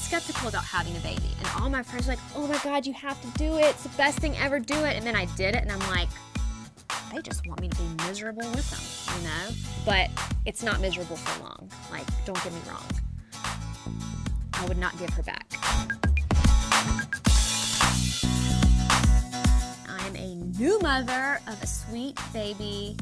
skeptical about having a baby. And all my friends were like, oh my God, you have to do it. It's the best thing ever, do it. And then I did it and I'm like, they just want me to be miserable with them, you know? But it's not miserable for long. Like, don't get me wrong. I would not give her back. I am a new mother of a sweet baby,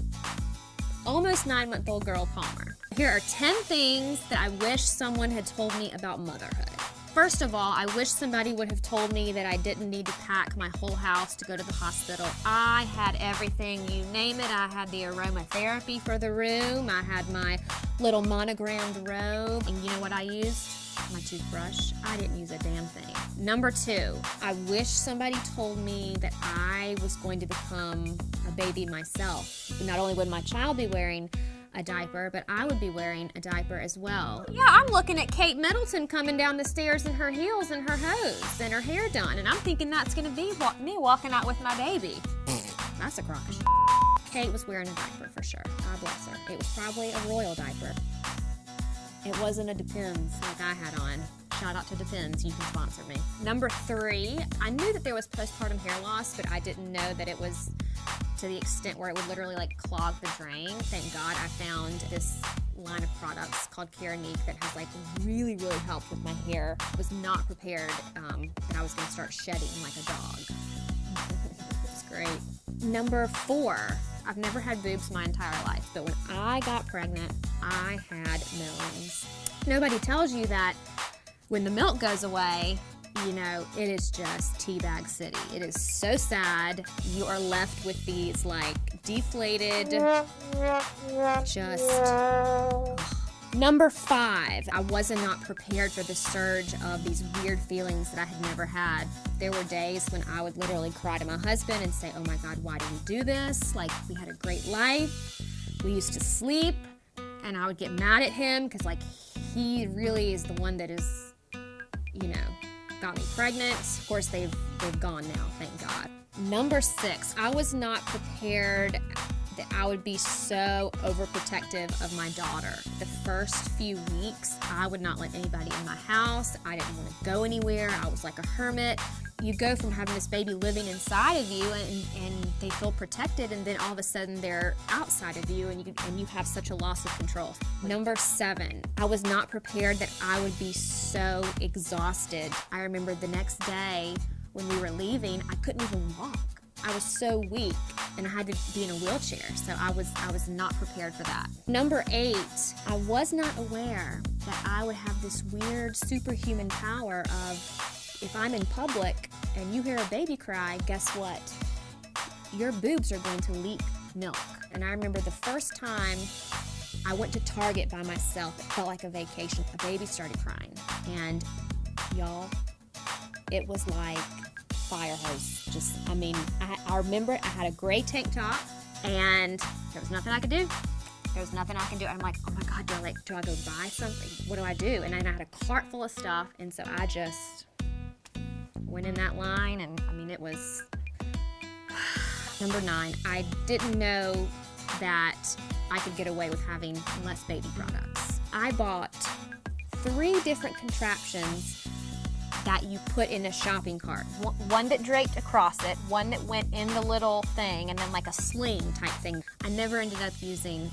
almost 9-month-old girl, Palmer. Here are 10 things that I wish someone had told me about motherhood. First of all, I wish somebody would have told me that I didn't need to pack my whole house to go to the hospital. I had everything, you name it. I had the aromatherapy for the room. I had my little monogrammed robe. And you know what I used? My toothbrush. I didn't use a damn thing. Number 2, I wish somebody told me that I was going to become a baby myself. Not only would my child be wearing a diaper, but I would be wearing a diaper as well. Yeah, I'm looking at Kate Middleton coming down the stairs in her heels and her hose and her hair done, and I'm thinking that's gonna be me walking out with my baby. That's a crock of shit. Kate was wearing a diaper for sure. God bless her. It was probably a royal diaper. It wasn't a Depends like I had on. Shout out to Depends, you can sponsor me. Number 3, I knew that there was postpartum hair loss, but I didn't know that it was to the extent where it would literally like clog the drain. Thank God I found this line of products called Cameran Eubanks that has like really helped with my hair. I was not prepared that I was gonna start shedding like a dog. It's great. Number 4, I've never had boobs my entire life, but when I got pregnant, I had millions. Nobody tells you that when the milk goes away, you know, it is just teabag city. It is so sad. You are left with these like deflated, just... Ugh. Number 5, I was not prepared for the surge of these weird feelings that I had never had. There were days when I would literally cry to my husband and say, oh my God, why did we do this? Like, we had a great life. We used to sleep. And I would get mad at him because like he really is the one that is, you know, got me pregnant. Of course, they've gone now, thank God. Number 6, I was not prepared that I would be so overprotective of my daughter. The first few weeks, I would not let anybody in my house. I didn't want to go anywhere. I was like a hermit. You go from having this baby living inside of you and they feel protected, and then all of a sudden they're outside of you and you have such a loss of control. Number 7, I was not prepared that I would be so exhausted. I remember the next day when we were leaving, I couldn't even walk. I was so weak and I had to be in a wheelchair, so I was not prepared for that. Number 8, I was not aware that I would have this weird superhuman power of, if I'm in public and you hear a baby cry, guess what? Your boobs are going to leak milk. And I remember the first time I went to Target by myself, it felt like a vacation. A baby started crying. And y'all, it was like fire hose. Just, I mean, I remember I had a gray tank top and there was nothing I could do. There was nothing I can do. I'm like, oh my God, do I go buy something? What do I do? And then I had a cart full of stuff, and so I just went in that line, and I mean, it was... Number 9, I didn't know that I could get away with having less baby products. I bought 3 different contraptions that you put in a shopping cart. One that draped across it, one that went in the little thing, and then like a sling type thing. I never ended up using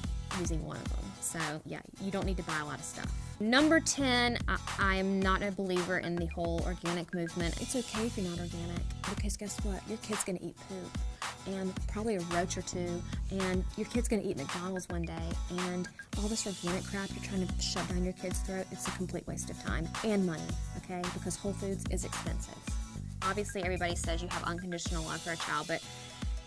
one of them. So yeah, you don't need to buy a lot of stuff. Number 10, I am not a believer in the whole organic movement. It's okay if you're not organic, because guess what? Your kid's gonna eat poop, and probably a roach or 2, and your kid's gonna eat McDonald's one day, and all this organic crap you're trying to shove down your kid's throat, it's a complete waste of time and money, okay? Because Whole Foods is expensive. Obviously, everybody says you have unconditional love for a child, but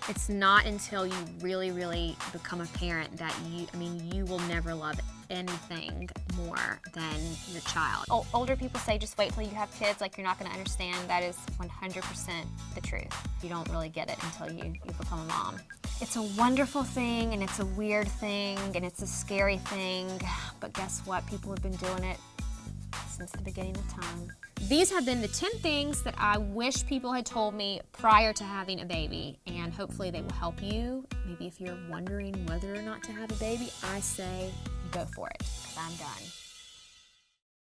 it's not until you really become a parent that you will never love anything more than your child. Older people say just wait till you have kids, like you're not gonna understand. That is 100% the truth. You don't really get it until you become a mom. It's a wonderful thing, and it's a weird thing, and it's a scary thing, but guess what? People have been doing it since the beginning of time. These have been the 10 things that I wish people had told me prior to having a baby, and hopefully they will help you. Maybe if you're wondering whether or not to have a baby, I say go for it, because I'm done.